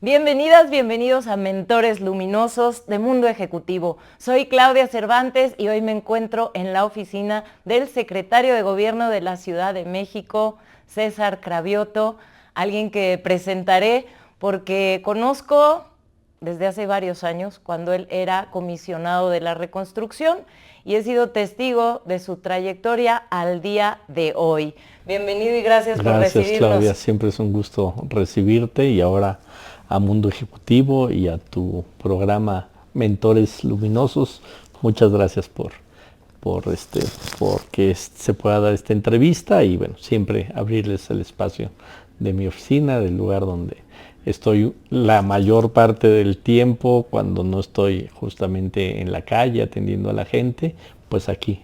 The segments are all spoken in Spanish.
Bienvenidas, bienvenidos a Mentores Luminosos de Mundo Ejecutivo. Soy Claudia Cervantes y hoy me encuentro en la oficina del secretario de Gobierno de la Ciudad de México, César Cravioto, alguien que presentaré porque conozco desde hace varios años, cuando él era comisionado de la reconstrucción, y he sido testigo de su trayectoria al día de hoy. Bienvenido y gracias por recibirnos. Gracias, Claudia, siempre es un gusto recibirte y ahora a Mundo Ejecutivo y a tu programa Mentores Luminosos. Muchas gracias por que se pueda dar esta entrevista y bueno, siempre abrirles el espacio de mi oficina, del lugar donde estoy la mayor parte del tiempo, cuando no estoy justamente en la calle atendiendo a la gente, pues aquí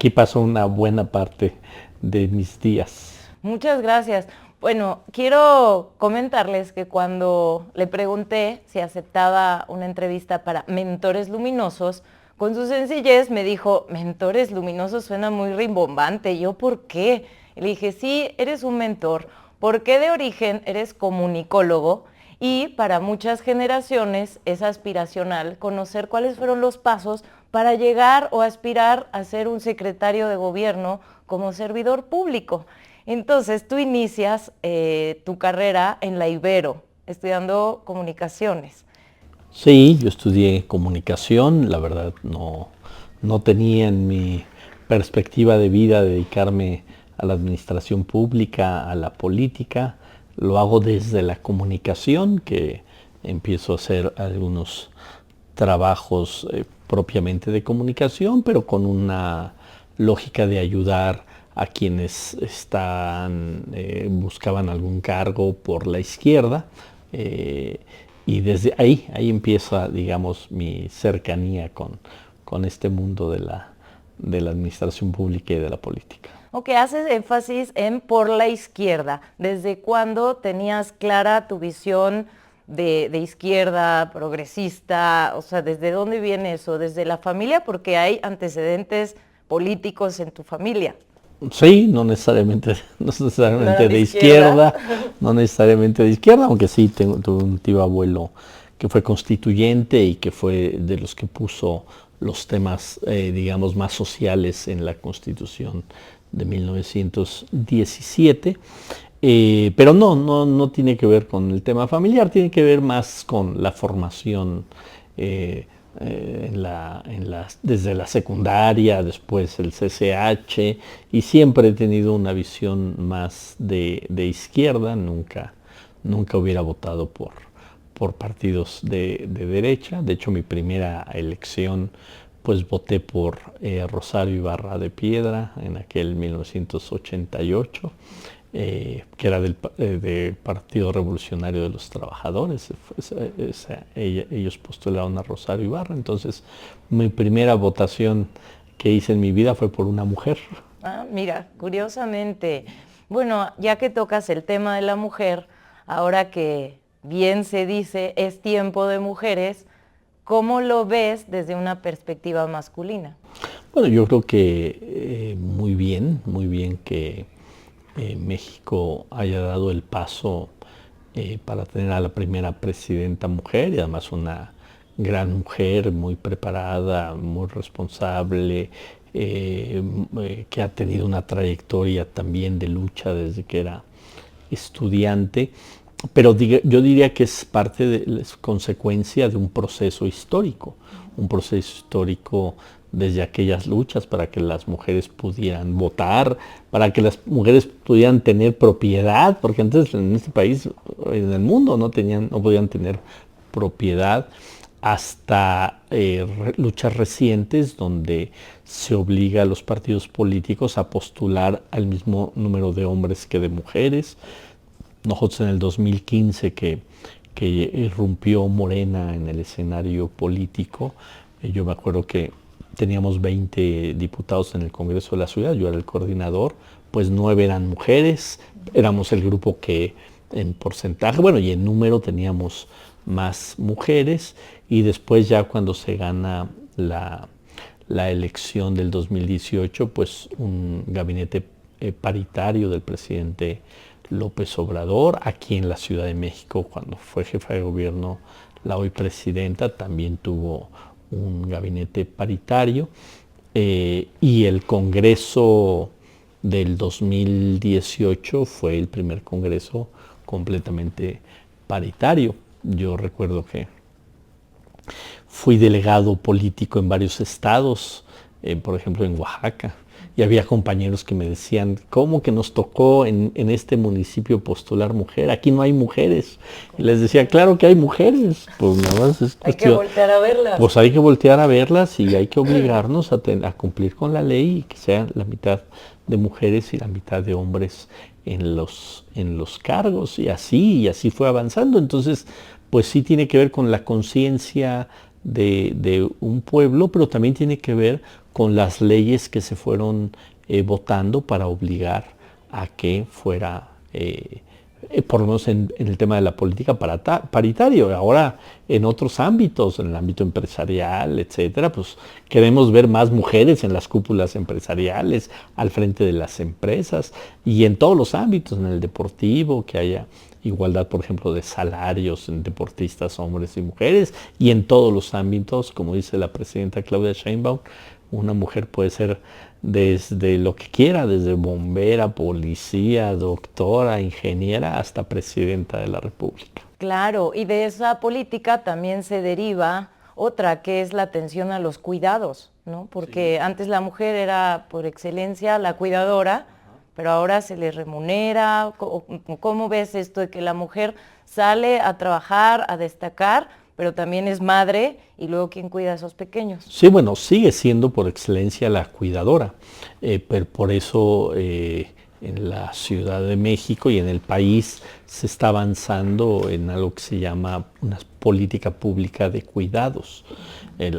paso una buena parte de mis días. Muchas gracias. Bueno, quiero comentarles que cuando le pregunté si aceptaba una entrevista para Mentores Luminosos, con su sencillez me dijo, Mentores Luminosos suena muy rimbombante. ¿Yo por qué? Y le dije, sí, eres un mentor, porque de origen eres comunicólogo y para muchas generaciones es aspiracional conocer cuáles fueron los pasos para llegar o aspirar a ser un secretario de gobierno como servidor público. Entonces tú inicias tu carrera en la Ibero, estudiando comunicaciones. Sí, yo estudié comunicación, la verdad no tenía en mi perspectiva de vida dedicarme a la administración pública, a la política. Lo hago desde la comunicación, que empiezo a hacer algunos trabajos propiamente de comunicación, pero con una lógica de ayudar a quienes buscaban algún cargo por la izquierda. Y desde ahí empieza, digamos, mi cercanía con este mundo de la administración pública y de la política. Ok, haces énfasis en por la izquierda. ¿Desde cuándo tenías clara tu visión de izquierda, progresista? O sea, ¿desde dónde viene eso? ¿Desde la familia? Porque hay antecedentes políticos en tu familia. Sí, no necesariamente de izquierda, no necesariamente de izquierda, aunque sí tuve un tío abuelo que fue constituyente y que fue de los que puso los temas, digamos, más sociales en la Constitución de 1917. Pero no tiene que ver con el tema familiar, tiene que ver más con la formación desde la secundaria, después el CCH, y siempre he tenido una visión más de izquierda, nunca hubiera votado por partidos de derecha. De hecho, mi primera elección pues voté por Rosario Ibarra de Piedra en aquel 1988. Que era del Partido Revolucionario de los Trabajadores. Ellos postularon a Rosario Ibarra, entonces mi primera votación que hice en mi vida fue por una mujer. Ah, mira, curiosamente, bueno, ya que tocas el tema de la mujer, ahora que bien se dice es tiempo de mujeres, ¿cómo lo ves desde una perspectiva masculina? Bueno, yo creo que muy bien que México haya dado el paso para tener a la primera presidenta mujer, y además una gran mujer, muy preparada, muy responsable, que ha tenido una trayectoria también de lucha desde que era estudiante. Pero yo diría que es es consecuencia de un proceso histórico desde aquellas luchas para que las mujeres pudieran votar, para que las mujeres pudieran tener propiedad, porque antes en este país, en el mundo, no podían tener propiedad, hasta luchas recientes donde se obliga a los partidos políticos a postular al mismo número de hombres que de mujeres. Nosotros en el 2015 que irrumpió Morena en el escenario político, yo me acuerdo que teníamos 20 diputados en el Congreso de la Ciudad, yo era el coordinador, pues 9 eran mujeres, éramos el grupo que en porcentaje, bueno, y en número teníamos más mujeres, y después ya cuando se gana la elección del 2018, pues un gabinete paritario del presidente López Obrador. Aquí en la Ciudad de México, cuando fue jefa de gobierno, la hoy presidenta también tuvo un gabinete paritario, y el Congreso del 2018 fue el primer Congreso completamente paritario. Yo recuerdo que fui delegado político en varios estados, por ejemplo en Oaxaca, y había compañeros que me decían, ¿cómo que nos tocó en este municipio postular mujer? Aquí no hay mujeres. Y les decía, claro que hay mujeres, pues nada más es cuestión. Hay que voltear a verlas. Pues hay que voltear a verlas y hay que obligarnos a cumplir con la ley y que sea la mitad de mujeres y la mitad de hombres en los cargos, y así fue avanzando. Entonces, pues sí tiene que ver con la conciencia de un pueblo, pero también tiene que ver con las leyes que se fueron votando para obligar a que fuera, por lo menos en el tema de la política paritario. Ahora en otros ámbitos, en el ámbito empresarial, etcétera, pues queremos ver más mujeres en las cúpulas empresariales, al frente de las empresas, y en todos los ámbitos, en el deportivo, que haya igualdad, por ejemplo, de salarios en deportistas, hombres y mujeres, y en todos los ámbitos, como dice la presidenta Claudia Sheinbaum, una mujer puede ser desde lo que quiera, desde bombera, policía, doctora, ingeniera, hasta presidenta de la República. Claro, y de esa política también se deriva otra, que es la atención a los cuidados, ¿no? Porque antes la mujer era por excelencia la cuidadora, pero ahora se le remunera. ¿Cómo ves esto de que la mujer sale a trabajar, a destacar, pero también es madre, y luego quién cuida a esos pequeños? Sí, bueno, sigue siendo por excelencia la cuidadora, pero por eso en la Ciudad de México y en el país se está avanzando en algo que se llama una política pública de cuidados.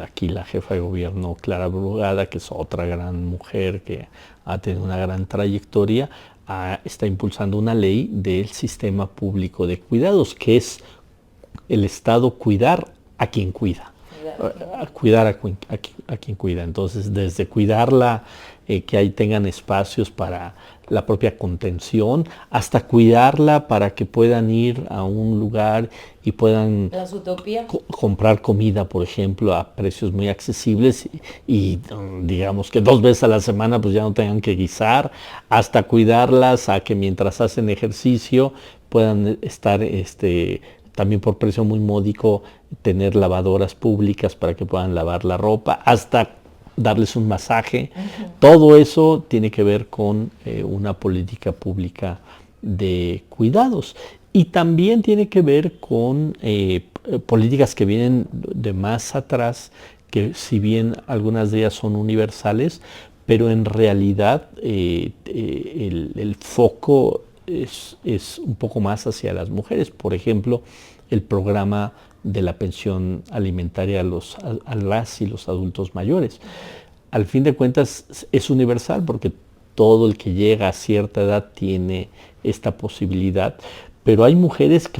Aquí la jefa de gobierno, Clara Brugada, que es otra gran mujer que ha tenido una gran trayectoria, está impulsando una ley del sistema público de cuidados, que es el Estado cuidar a quien cuida, cuidar a quien cuida. Entonces, desde cuidarla, que ahí tengan espacios para la propia contención, hasta cuidarla para que puedan ir a un lugar y puedan comprar comida, por ejemplo, a precios muy accesibles, y digamos que 2 veces a la semana pues ya no tengan que guisar, hasta cuidarlas a que mientras hacen ejercicio puedan estar también por precio muy módico, tener lavadoras públicas para que puedan lavar la ropa, hasta darles un masaje. Todo eso tiene que ver con una política pública de cuidados. Y también tiene que ver con políticas que vienen de más atrás, que si bien algunas de ellas son universales, pero en realidad el foco es un poco más hacia las mujeres. Por ejemplo, el programa de la pensión alimentaria a las y los adultos mayores. Al fin de cuentas es universal, porque todo el que llega a cierta edad tiene esta posibilidad, pero hay mujeres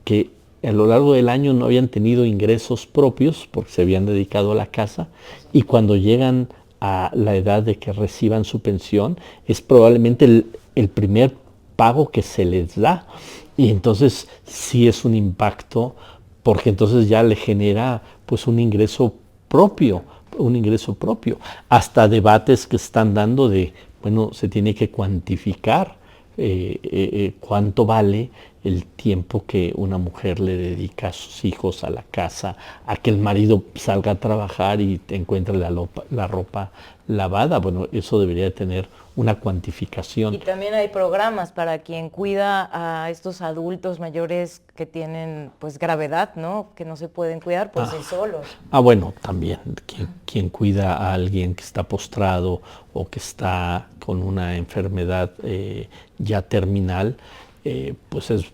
que a lo largo del año no habían tenido ingresos propios porque se habían dedicado a la casa, y cuando llegan a la edad de que reciban su pensión, es probablemente el primer pago que se les da, y entonces sí es un impacto, porque entonces ya le genera pues un ingreso propio, hasta debates que están dando de, bueno, se tiene que cuantificar cuánto vale el tiempo que una mujer le dedica a sus hijos, a la casa, a que el marido salga a trabajar y encuentre la ropa lavada. Bueno, eso debería tener una cuantificación. Y también hay programas para quien cuida a estos adultos mayores que tienen pues gravedad, ¿no? Que no se pueden cuidar por sí solos. Bueno, también quien cuida a alguien que está postrado o que está con una enfermedad ya terminal, pues es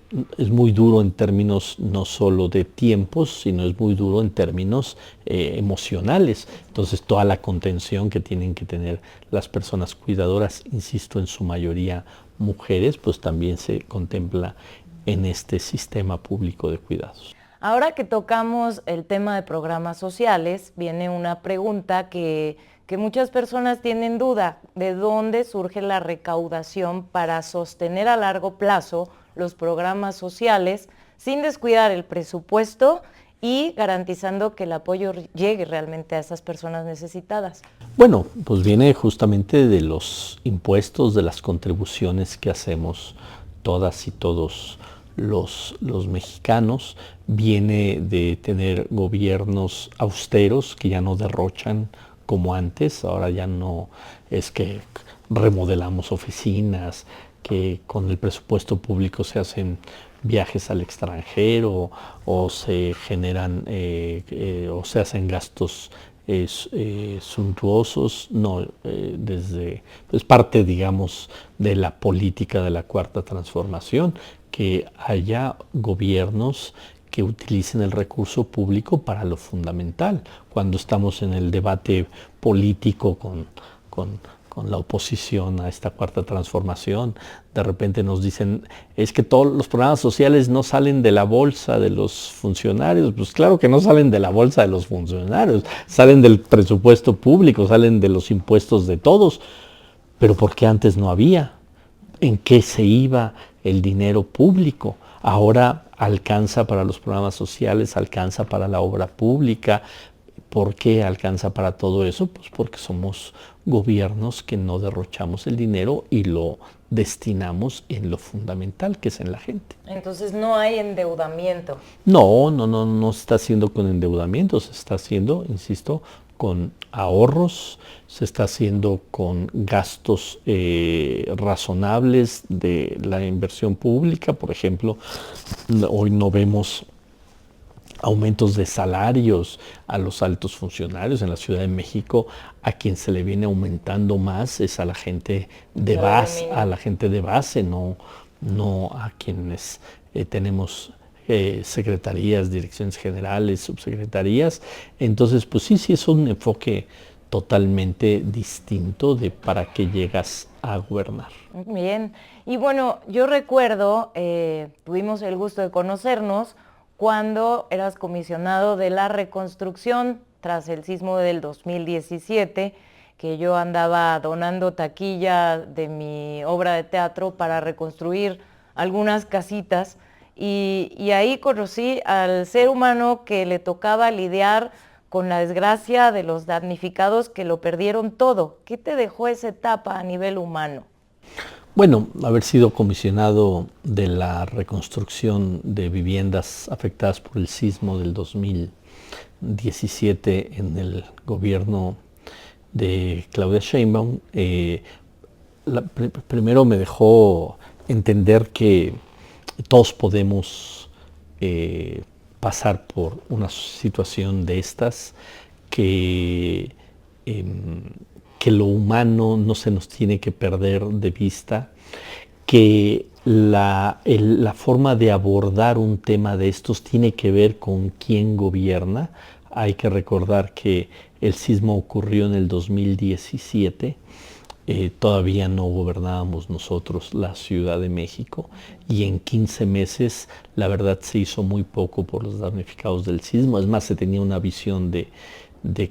muy duro en términos no solo de tiempos, sino es muy duro en términos emocionales. Entonces toda la contención que tienen que tener las personas cuidadoras, insisto, en su mayoría mujeres, pues también se contempla en este sistema público de cuidados. Ahora que tocamos el tema de programas sociales, viene una pregunta que que muchas personas tienen duda de dónde surge la recaudación para sostener a largo plazo los programas sociales sin descuidar el presupuesto y garantizando que el apoyo llegue realmente a esas personas necesitadas. Bueno, pues viene justamente de los impuestos, de las contribuciones que hacemos todas y todos los mexicanos, viene de tener gobiernos austeros que ya no derrochan como antes. Ahora ya no es que remodelamos oficinas, que con el presupuesto público se hacen viajes al extranjero o se generan o se hacen gastos suntuosos. No, es parte, digamos, de la política de la Cuarta Transformación, que haya gobiernos que utilicen el recurso público para lo fundamental. Cuando estamos en el debate político con la oposición a esta Cuarta Transformación, de repente nos dicen, es que todos los programas sociales no salen de la bolsa de los funcionarios. Pues claro que no salen de la bolsa de los funcionarios, salen del presupuesto público, salen de los impuestos de todos. Pero ¿por qué antes no había? ¿En qué se iba el dinero público? Ahora alcanza para los programas sociales, alcanza para la obra pública. ¿Por qué alcanza para todo eso? Pues porque somos gobiernos que no derrochamos el dinero y lo destinamos en lo fundamental, que es en la gente. Entonces no hay endeudamiento. No se está haciendo con endeudamiento, se está haciendo, insisto, con ahorros, se está haciendo con gastos razonables de la inversión pública. Por ejemplo, hoy no vemos aumentos de salarios a los altos funcionarios. En la Ciudad de México, a quien se le viene aumentando más es a la gente de base, no a quienes tenemos secretarías, direcciones generales, subsecretarías. Entonces, pues sí es un enfoque totalmente distinto de para qué llegas a gobernar. Bien, y bueno, yo recuerdo, tuvimos el gusto de conocernos cuando eras comisionado de la reconstrucción tras el sismo del 2017, que yo andaba donando taquilla de mi obra de teatro para reconstruir algunas casitas, y ahí conocí al ser humano que le tocaba lidiar con la desgracia de los damnificados que lo perdieron todo. ¿Qué te dejó esa etapa a nivel humano? Bueno, haber sido comisionado de la reconstrucción de viviendas afectadas por el sismo del 2017 en el gobierno de Claudia Sheinbaum, primero me dejó entender que todos podemos pasar por una situación de estas, que lo humano no se nos tiene que perder de vista, que la forma de abordar un tema de estos tiene que ver con quién gobierna. Hay que recordar que el sismo ocurrió en el 2017, todavía no gobernábamos nosotros la Ciudad de México, y en 15 meses la verdad se hizo muy poco por los damnificados del sismo. Es más, se tenía una visión de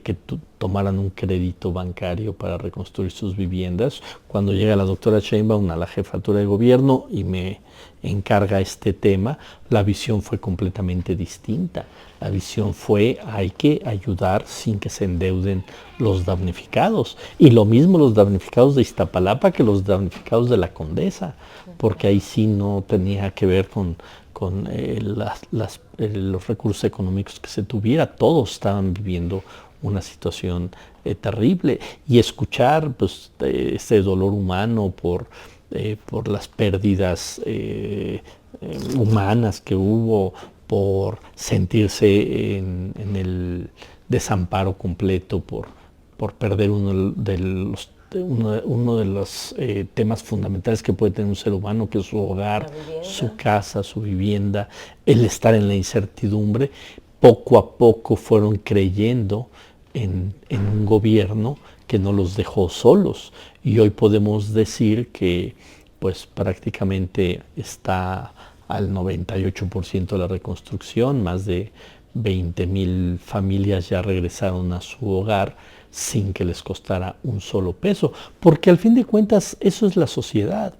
que tomaran un crédito bancario para reconstruir sus viviendas. Cuando llega la doctora Sheinbaum a la jefatura de gobierno y me encarga este tema, la visión fue completamente distinta. La visión fue: hay que ayudar sin que se endeuden los damnificados. Y lo mismo los damnificados de Iztapalapa que los damnificados de la Condesa, porque ahí sí no tenía que ver con los recursos económicos que se tuviera. Todos estaban viviendo una situación terrible, y escuchar pues ese dolor humano por las pérdidas humanas que hubo, por sentirse en el desamparo completo, por perder uno de los temas fundamentales que puede tener un ser humano, que es su hogar, su casa, su vivienda, el estar en la incertidumbre. Poco a poco fueron creyendo en un gobierno que no los dejó solos, y hoy podemos decir que pues prácticamente está al 98% de la reconstrucción. Más de 20,000 familias ya regresaron a su hogar, sin que les costara un solo peso, porque al fin de cuentas eso es la sociedad.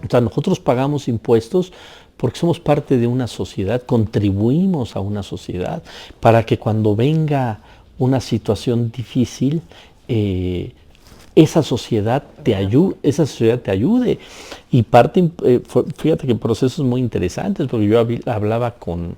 O sea, nosotros pagamos impuestos porque somos parte de una sociedad, contribuimos a una sociedad para que cuando venga una situación difícil, esa sociedad te ayude. Y fíjate que procesos muy interesantes, porque yo hablaba con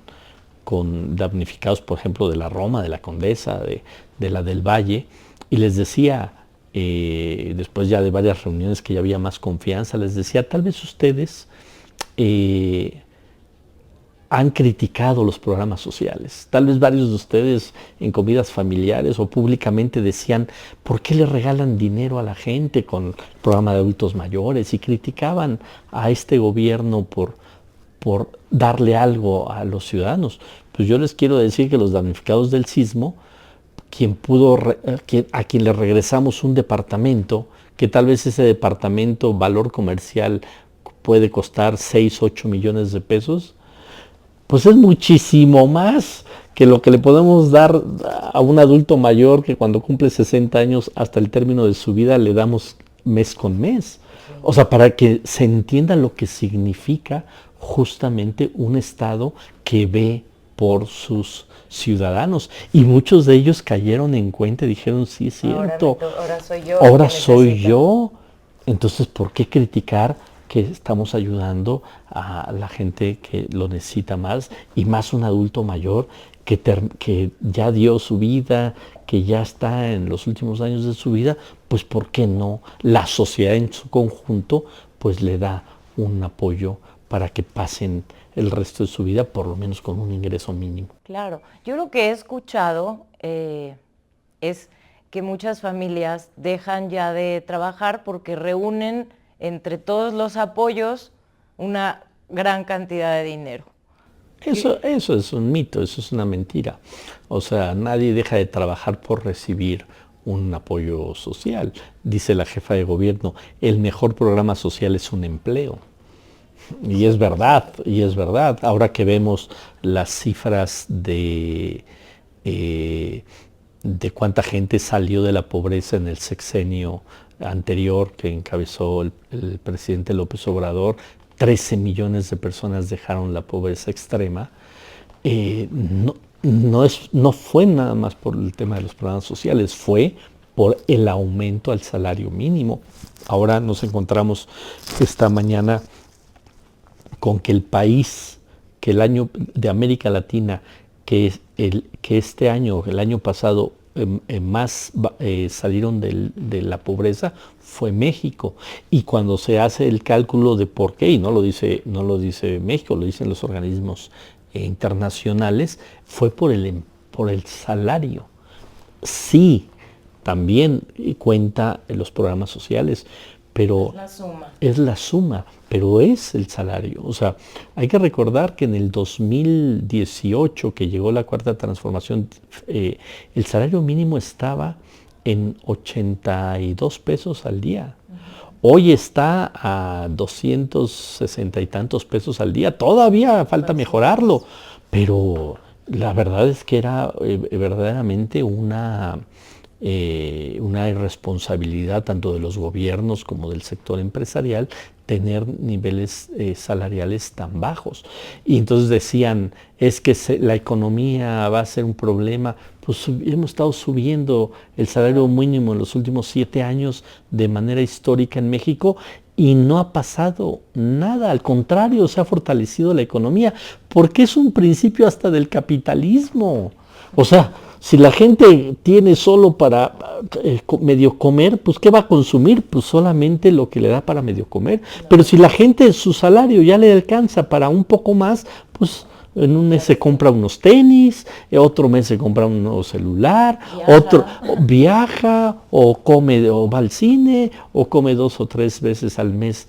damnificados, por ejemplo, de la Roma, de la Condesa, de la del Valle, y les decía, después ya de varias reuniones que ya había más confianza, les decía, tal vez ustedes han criticado los programas sociales. Tal vez varios de ustedes en comidas familiares o públicamente decían, ¿por qué le regalan dinero a la gente con el programa de adultos mayores? Y criticaban a este gobierno por darle algo a los ciudadanos. Pues yo les quiero decir que los damnificados del sismo, a quien le regresamos un departamento, que tal vez ese departamento, valor comercial, puede costar 6, 8 millones de pesos, pues es muchísimo más que lo que le podemos dar a un adulto mayor que cuando cumple 60 años hasta el término de su vida le damos mes con mes. O sea, para que se entienda lo que significa justamente un Estado que ve por sus ciudadanos. Y muchos de ellos cayeron en cuenta y dijeron, sí, es cierto, ahora soy yo. Ahora soy yo. Entonces, ¿por qué criticar que estamos ayudando a la gente que lo necesita más, y más un adulto mayor que ya dio su vida, que ya está en los últimos años de su vida? Pues ¿por qué no? La sociedad en su conjunto pues le da un apoyo para que pasen el resto de su vida por lo menos con un ingreso mínimo. Claro, yo lo que he escuchado es que muchas familias dejan ya de trabajar porque reúnen entre todos los apoyos una gran cantidad de dinero. Eso es un mito, eso es una mentira. O sea, nadie deja de trabajar por recibir un apoyo social. Dice la jefa de gobierno, el mejor programa social es un empleo. Y es verdad, Ahora que vemos las cifras de cuánta gente salió de la pobreza en el sexenio anterior que encabezó el presidente López Obrador, 13 millones de personas dejaron la pobreza extrema. No fue nada más por el tema de los programas sociales, fue por el aumento al salario mínimo. Ahora nos encontramos esta mañana con que el país, que el año de América Latina, que este año, el año pasado, más salieron de la pobreza fue México. Y cuando se hace el cálculo de por qué, y no lo dice México, lo dicen los organismos internacionales, fue por el salario. Sí, también cuenta en los programas sociales, pero es la suma, pero es el salario. O sea, hay que recordar que en el 2018, que llegó la cuarta transformación, el salario mínimo estaba en 82 pesos al día. Hoy está a 260 y tantos pesos al día. Todavía falta mejorarlo, pero la verdad es que era verdaderamente una irresponsabilidad tanto de los gobiernos como del sector empresarial tener niveles salariales tan bajos. Y entonces decían, es que la economía va a ser un problema. Pues hemos estado subiendo el salario mínimo en los últimos 7 años de manera histórica en México y no ha pasado nada, al contrario, se ha fortalecido la economía, porque es un principio hasta del capitalismo. O sea, si la gente tiene solo para medio comer, pues ¿qué va a consumir? Pues solamente lo que le da para medio comer. Pero si la gente, su salario ya le alcanza para un poco más, pues en un mes se compra unos tenis, otro mes se compra un nuevo celular, otro viaja, o come, o va al cine, o come 2 o 3 veces al mes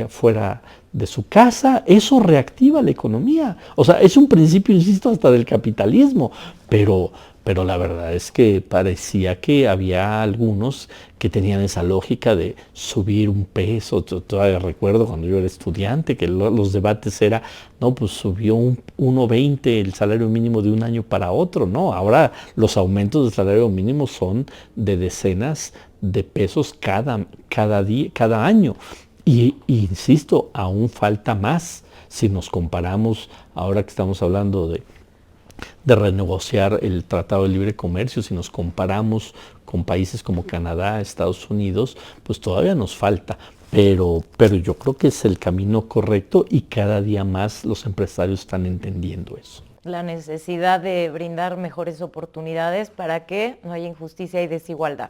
fuera de su casa. Eso reactiva la economía. O sea, es un principio, insisto, hasta del capitalismo, pero pero la verdad es que parecía que había algunos que tenían esa lógica de subir un peso. Todavía recuerdo cuando yo era estudiante que los debates era, no, pues subió un 1.20 el salario mínimo de un año para otro. No, ahora los aumentos del salario mínimo son de decenas de pesos cada día, cada año. Y insisto, aún falta más si nos comparamos, ahora que estamos hablando de renegociar el Tratado de Libre Comercio, si nos comparamos con países como Canadá, Estados Unidos, pues todavía nos falta. Pero yo creo que es el camino correcto y cada día más los empresarios están entendiendo eso. La necesidad de brindar mejores oportunidades para que no haya injusticia y desigualdad.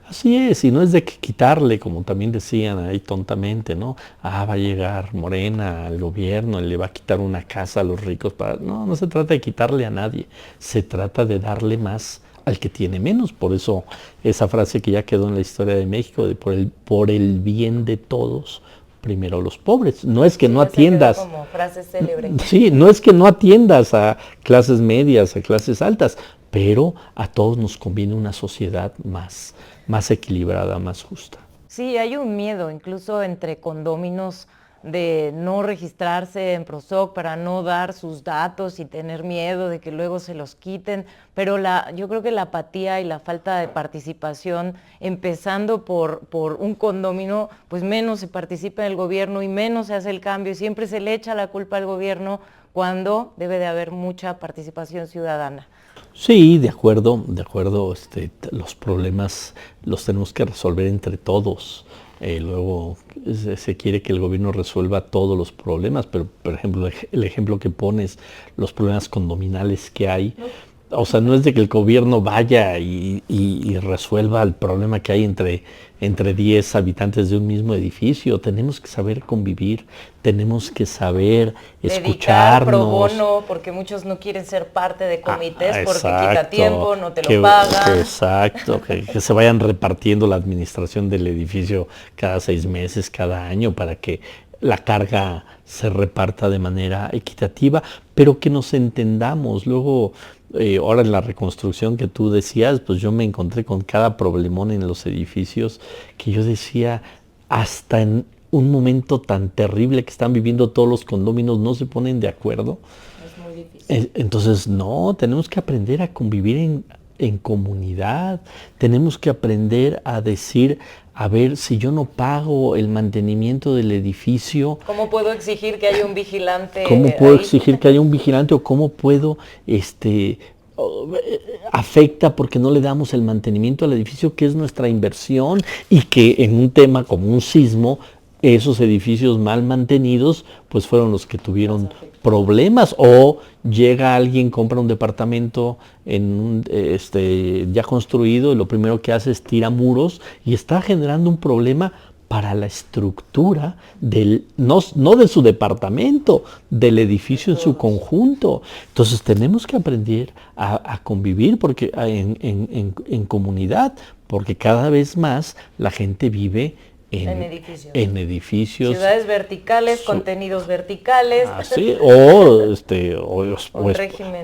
Así es, y no es de que quitarle, como también decían ahí tontamente, ¿no? Va a llegar Morena al gobierno y le va a quitar una casa a los ricos. No se trata de quitarle a nadie, se trata de darle más al que tiene menos. Por eso esa frase que ya quedó en la historia de México, de por el bien de todos, primero los pobres. No es que no atiendas. Como frase célebre. Sí, no es que no atiendas a clases medias, a clases altas, pero a todos nos conviene una sociedad más equilibrada, más justa. Sí, hay un miedo, incluso entre condóminos, de no registrarse en PROSOC para no dar sus datos y tener miedo de que luego se los quiten, pero yo creo que la apatía y la falta de participación, empezando por un condómino, pues menos se participa en el gobierno y menos se hace el cambio, y siempre se le echa la culpa al gobierno cuando debe de haber mucha participación ciudadana. Sí, de acuerdo, los problemas los tenemos que resolver entre todos. Luego se quiere que el gobierno resuelva todos los problemas, pero por ejemplo el ejemplo que pones, los problemas condominales que hay, o sea, no es de que el gobierno vaya y resuelva el problema que hay entre 10 habitantes de un mismo edificio. Tenemos que saber convivir, tenemos que saber escucharnos. Pro bono, porque muchos no quieren ser parte de comités porque quita tiempo, no te lo pagan. Exacto, que se vayan repartiendo la administración del edificio cada 6 meses, cada año, para que la carga se reparta de manera equitativa, pero que nos entendamos. Luego, ahora en la reconstrucción que tú decías, pues yo me encontré con cada problemón en los edificios que yo decía, hasta en un momento tan terrible que están viviendo todos los condóminos, no se ponen de acuerdo. Es muy difícil. Entonces, no, tenemos que aprender a convivir en comunidad, tenemos que aprender a decir, a ver, si yo no pago el mantenimiento del edificio, ¿cómo puedo exigir que haya un vigilante? ¿Cómo puedo exigir que haya un vigilante o cómo puedo, afecta porque no le damos el mantenimiento al edificio, que es nuestra inversión, y que en un tema como un sismo, esos edificios mal mantenidos, pues fueron los que tuvieron problemas? O llega alguien, compra un departamento ya construido y lo primero que hace es tira muros y está generando un problema para la estructura no de su departamento, del edificio en su conjunto. Entonces tenemos que aprender a convivir porque en comunidad, porque cada vez más la gente vive en edificios. Ciudades verticales, contenidos verticales. Sí, o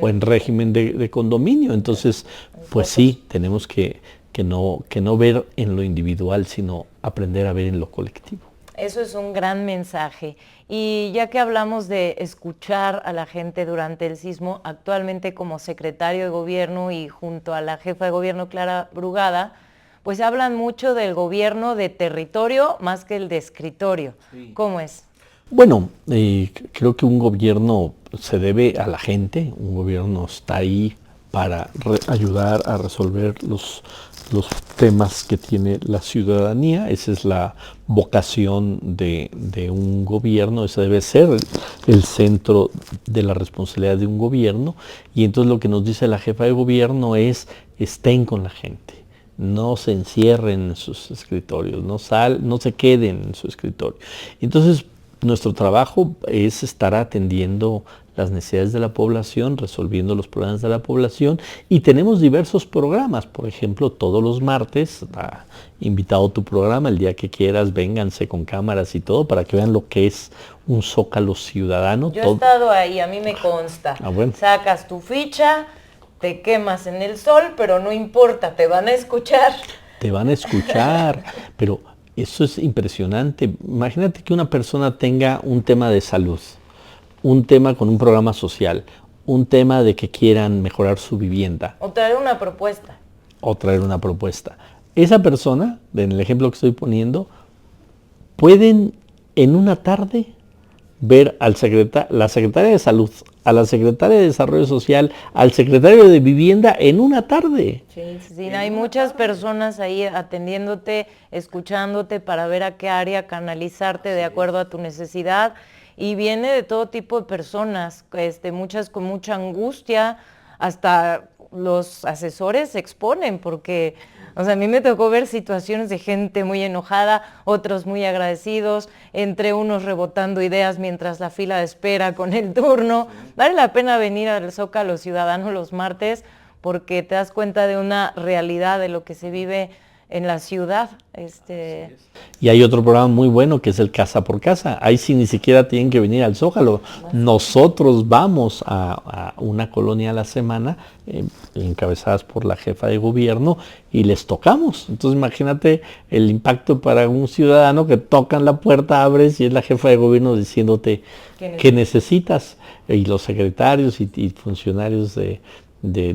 en régimen de condominio. Entonces, pues sí, tenemos que no ver en lo individual, sino aprender a ver en lo colectivo. Eso es un gran mensaje. Y ya que hablamos de escuchar a la gente durante el sismo, actualmente como secretario de gobierno y junto a la jefa de gobierno Clara Brugada, pues hablan mucho del gobierno de territorio más que el de escritorio. Sí. ¿Cómo es? Bueno, creo que un gobierno se debe a la gente, un gobierno está ahí para ayudar a resolver los temas que tiene la ciudadanía. Esa es la vocación de un gobierno, ese debe ser el centro de la responsabilidad de un gobierno. Y entonces lo que nos dice la jefa de gobierno es, estén con la gente. No se encierren en sus escritorios, no se queden en su escritorio. Entonces, nuestro trabajo es estar atendiendo las necesidades de la población, resolviendo los problemas de la población, y tenemos diversos programas. Por ejemplo, todos los martes, está invitado tu programa, el día que quieras, vénganse con cámaras y todo para que vean lo que es un Zócalo ciudadano. Yo he estado ahí, a mí me consta. Bueno. Sacas tu ficha, te quemas en el sol, pero no importa, te van a escuchar. Te van a escuchar, pero eso es impresionante. Imagínate que una persona tenga un tema de salud, un tema con un programa social, un tema de que quieran mejorar su vivienda. O traer una propuesta. O traer una propuesta. Esa persona, en el ejemplo que estoy poniendo, pueden en una tarde ver al la secretaria de Salud, a la secretaria de Desarrollo Social, al secretario de Vivienda en una tarde. Sí, hay muchas personas ahí atendiéndote, escuchándote para ver a qué área canalizarte de acuerdo a tu necesidad. Y viene de todo tipo de personas, muchas con mucha angustia, hasta los asesores se exponen porque, o sea, a mí me tocó ver situaciones de gente muy enojada, otros muy agradecidos, entre unos rebotando ideas mientras la fila de espera con el turno. Vale la pena venir al Zócalo Ciudadano los martes porque te das cuenta de una realidad de lo que se vive en la ciudad. Y hay otro programa muy bueno que es el Casa por Casa. Ahí sí ni siquiera tienen que venir al Zócalo. Nosotros vamos a una colonia a la semana, encabezadas por la jefa de gobierno, y les tocamos. Entonces imagínate el impacto para un ciudadano que tocan la puerta, abres y es la jefa de gobierno diciéndote qué necesitas. Y los secretarios y funcionarios de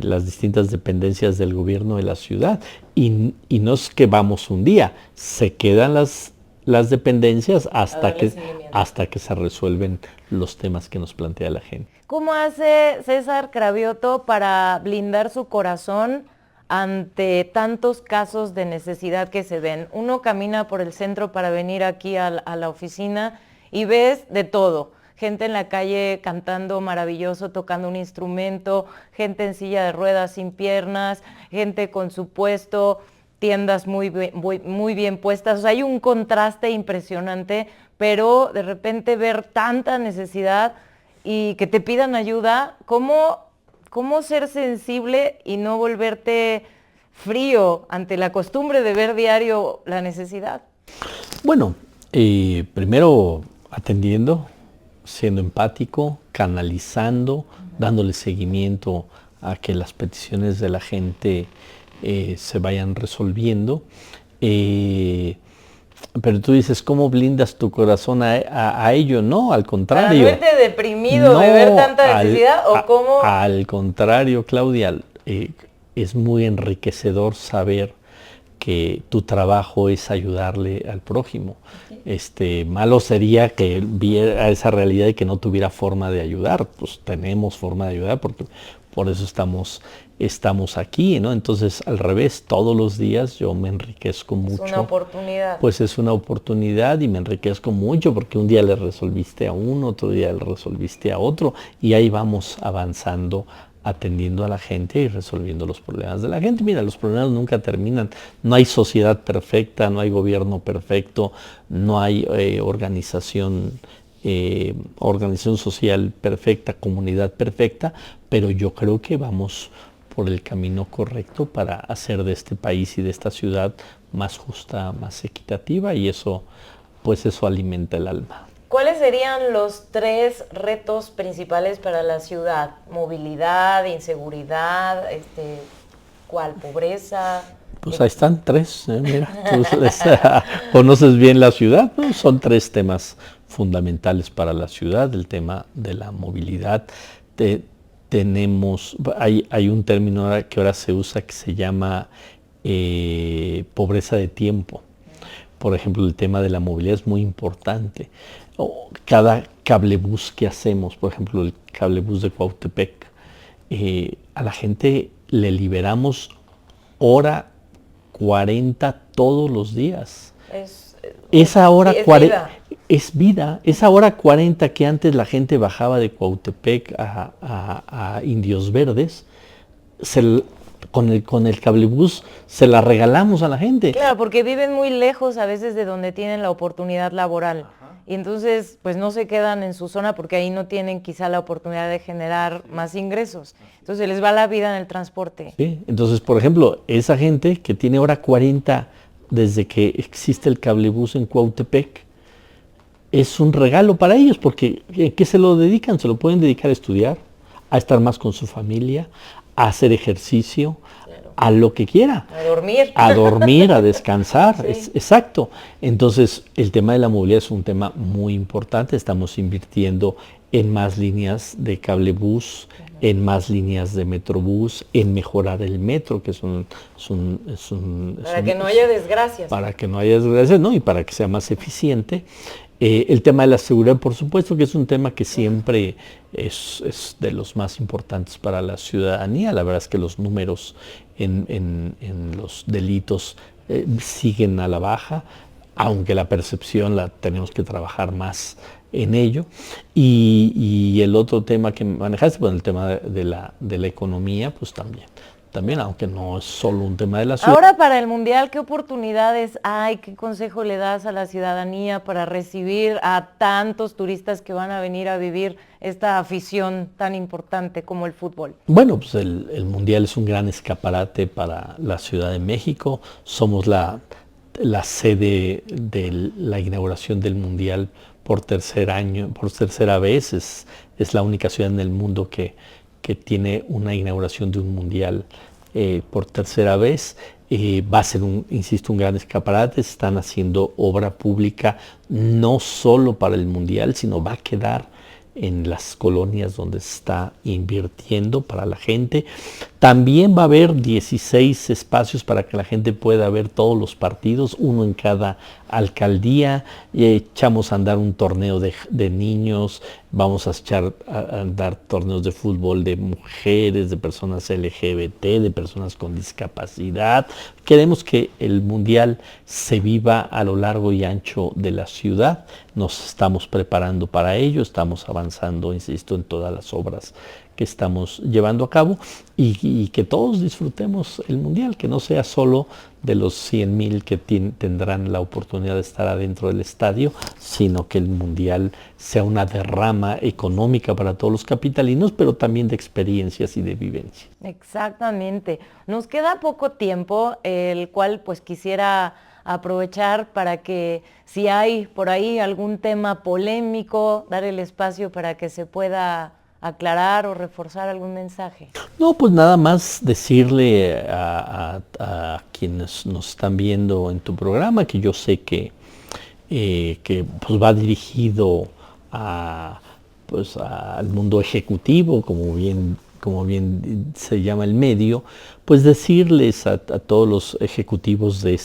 las distintas dependencias del gobierno de la ciudad. Y no es que vamos un día, se quedan las dependencias hasta que se resuelven los temas que nos plantea la gente. ¿Cómo hace César Cravioto para blindar su corazón ante tantos casos de necesidad que se ven? Uno camina por el centro para venir aquí a la oficina y ves de todo. Gente en la calle cantando maravilloso, tocando un instrumento, gente en silla de ruedas sin piernas, gente con su puesto, tiendas muy bien puestas. O sea, hay un contraste impresionante, pero de repente ver tanta necesidad y que te pidan ayuda, ¿cómo ser sensible y no volverte frío ante la costumbre de ver diario la necesidad? Bueno, primero atendiendo, siendo empático, canalizando, dándole seguimiento a que las peticiones de la gente se vayan resolviendo. Pero tú dices, ¿cómo blindas tu corazón a ello? No, al contrario. ¿Para no verte deprimido de ver tanta necesidad o cómo? Al contrario, Claudia, es muy enriquecedor saber que tu trabajo es ayudarle al prójimo. Malo sería que viera esa realidad y que no tuviera forma de ayudar. Pues tenemos forma de ayudar porque por eso estamos aquí, ¿no? Entonces, al revés, todos los días yo me enriquezco mucho. Es una oportunidad. Pues es una oportunidad y me enriquezco mucho porque un día le resolviste a uno, otro día le resolviste a otro y ahí vamos avanzando, atendiendo a la gente y resolviendo los problemas de la gente. Mira, los problemas nunca terminan. No hay sociedad perfecta, no hay gobierno perfecto, no hay organización social perfecta, comunidad perfecta, pero yo creo que vamos por el camino correcto para hacer de este país y de esta ciudad más justa, más equitativa, y eso alimenta el alma. ¿Cuáles serían los 3 retos principales para la ciudad? Movilidad, inseguridad, ¿cuál? Pobreza. Pues ahí están 3, mira, tú conoces bien la ciudad, ¿no? Son 3 temas fundamentales para la ciudad, el tema de la movilidad. Hay un término que ahora se usa que se llama pobreza de tiempo. Por ejemplo, el tema de la movilidad es muy importante. Cada cablebús que hacemos, por ejemplo, el cablebús de Cuautepec, a la gente le liberamos hora 40 todos los días. Esa hora 40 es vida. Esa hora 40 que antes la gente bajaba de Cuautepec a Indios Verdes, con el cablebús se la regalamos a la gente. Claro, porque viven muy lejos a veces de donde tienen la oportunidad laboral. Ajá. Y entonces pues no se quedan en su zona porque ahí no tienen quizá la oportunidad de generar más ingresos. Entonces les va la vida en el transporte. Sí, entonces por ejemplo, esa gente que tiene hora 40 desde que existe el cablebús en Cuautepec, es un regalo para ellos porque ¿qué se lo dedican? Se lo pueden dedicar a estudiar, a estar más con su familia, a hacer ejercicio, a lo que quiera. A dormir, a descansar, Sí. exacto. Entonces, el tema de la movilidad es un tema muy importante. Estamos invirtiendo en más líneas de cablebús, en más líneas de metrobús, en mejorar el metro, que Para que no haya desgracias. para que no haya desgracias, ¿no? Y para que sea más eficiente. El tema de la seguridad, por supuesto, que es un tema que siempre es de los más importantes para la ciudadanía. La verdad es que los números en los delitos siguen a la baja, aunque la percepción la tenemos que trabajar más en ello. Y el otro tema que manejaste, bueno, el tema de la economía, pues también, aunque no es solo un tema de la ciudad. Ahora para el Mundial, ¿qué oportunidades hay? ¿Qué consejo le das a la ciudadanía para recibir a tantos turistas que van a venir a vivir esta afición tan importante como el fútbol? Bueno, pues el Mundial es un gran escaparate para la Ciudad de México. Somos la sede de la inauguración del Mundial por tercera vez. Es la única ciudad en el mundo que tiene una inauguración de un Mundial por tercera vez. Va a ser, insisto, un gran escaparate. Están haciendo obra pública no solo para el Mundial, sino va a quedar en las colonias donde se está invirtiendo para la gente. También va a haber 16 espacios para que la gente pueda ver todos los partidos, uno en cada alcaldía. Echamos a andar un torneo de niños, vamos a echar a andar torneos de fútbol de mujeres, de personas LGBT, de personas con discapacidad. Queremos que el Mundial se viva a lo largo y ancho de la ciudad. Nos estamos preparando para ello, estamos avanzando, insisto, en todas las obras que estamos llevando a cabo y que todos disfrutemos el Mundial, que no sea solo de los 100,000 que tendrán la oportunidad de estar adentro del estadio, sino que el Mundial sea una derrama económica para todos los capitalinos, pero también de experiencias y de vivencia. Exactamente. Nos queda poco tiempo, el cual pues quisiera aprovechar para que si hay por ahí algún tema polémico, dar el espacio para que se pueda aclarar o reforzar algún mensaje. No, pues nada más decirle a quienes nos están viendo en tu programa que yo sé que pues va dirigido pues al mundo ejecutivo, como bien se llama el medio, pues decirles a todos los ejecutivos de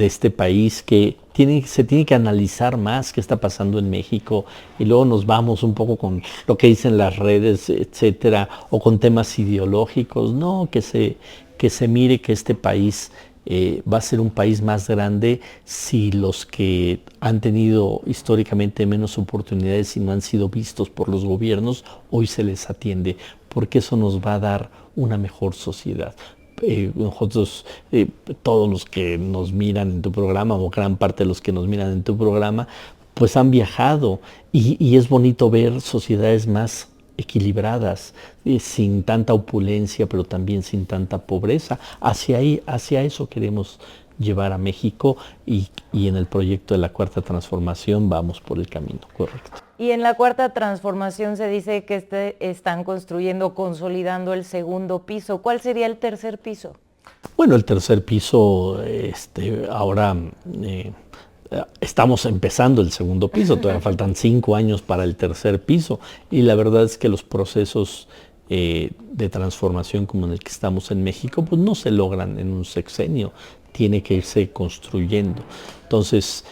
este país que se tiene que analizar más qué está pasando en México y luego nos vamos un poco con lo que dicen las redes, etcétera, o con temas ideológicos. No, que se mire que este país va a ser un país más grande si los que han tenido históricamente menos oportunidades y no han sido vistos por los gobiernos, hoy se les atiende, porque eso nos va a dar una mejor sociedad. Nosotros, todos los que nos miran en tu programa, o gran parte de los que nos miran en tu programa, pues han viajado y es bonito ver sociedades más equilibradas, sin tanta opulencia, pero también sin tanta pobreza. Hacia eso queremos llevar a México y en el proyecto de la Cuarta Transformación vamos por el camino correcto. Y en la Cuarta Transformación se dice que están construyendo, consolidando el segundo piso. ¿Cuál sería el tercer piso? Bueno, el tercer piso, ahora estamos empezando el segundo piso, todavía faltan 5 años para el tercer piso y la verdad es que los procesos de transformación como en el que estamos en México, pues no se logran en un sexenio, tiene que irse construyendo. Entonces,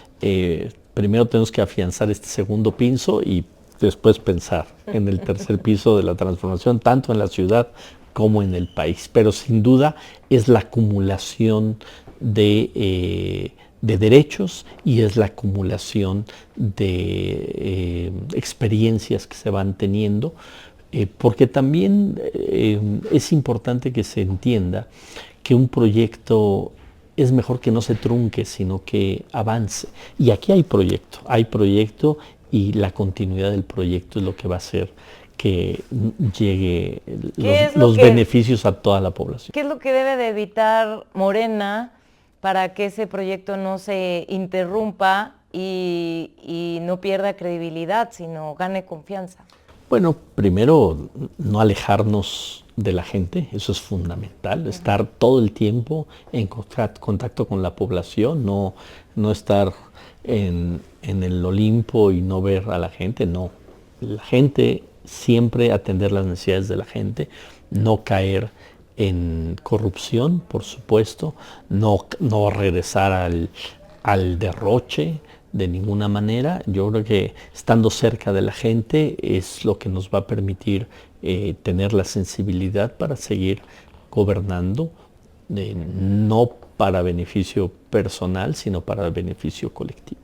primero tenemos que afianzar este segundo piso y después pensar en el tercer piso de la transformación, tanto en la ciudad como en el país. Pero sin duda es la acumulación de derechos y es la acumulación de experiencias que se van teniendo, porque también es importante que se entienda que un proyecto es mejor que no se trunque, sino que avance. Y aquí hay proyecto y la continuidad del proyecto es lo que va a hacer que llegue los beneficios a toda la población. ¿Qué es lo que debe de evitar Morena para que ese proyecto no se interrumpa y no pierda credibilidad, sino gane confianza? Bueno, primero no alejarnos de la gente, eso es fundamental, estar todo el tiempo en contacto con la población, no estar en el Olimpo y no ver a la gente, no. La gente, siempre atender las necesidades de la gente, no caer en corrupción, por supuesto, no regresar al derroche de ninguna manera. Yo creo que estando cerca de la gente es lo que nos va a permitir tener la sensibilidad para seguir gobernando, no para beneficio personal, sino para beneficio colectivo.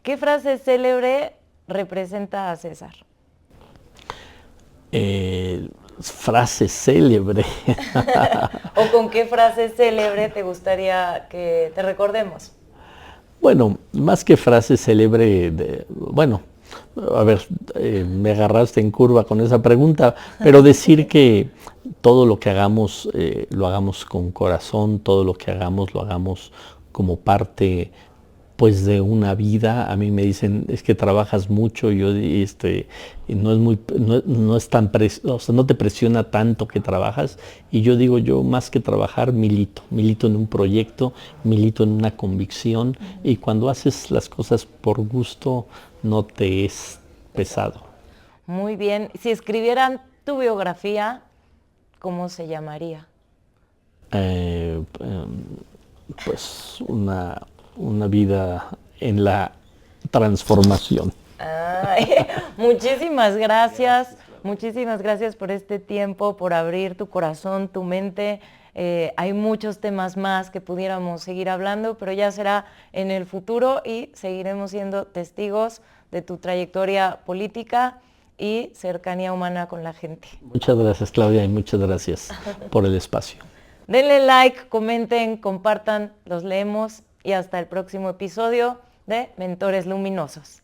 ¿Qué frase célebre representa a César? Frase célebre. ¿O con qué frase célebre te gustaría que te recordemos? Bueno, más que frase célebre, bueno, a ver, me agarraste en curva con esa pregunta, pero decir que todo lo que hagamos, lo hagamos con corazón, todo lo que hagamos, lo hagamos como parte, pues, de una vida. A mí me dicen, es que trabajas mucho, yo no es tan o sea, no te presiona tanto que trabajas, y yo digo, yo más que trabajar milito en un proyecto, milito en una convicción, y cuando haces las cosas por gusto no te es pesado. Muy bien. Si escribieran tu biografía, ¿cómo se llamaría? Pues una vida en la transformación. Ay, muchísimas gracias por este tiempo, por abrir tu corazón, tu mente. Hay muchos temas más que pudiéramos seguir hablando, pero ya será en el futuro y seguiremos siendo testigos de tu trayectoria política y cercanía humana con la gente. Muchas gracias, Claudia, y muchas gracias por el espacio. Denle like, comenten, compartan, los leemos y hasta el próximo episodio de Mentores Luminosos.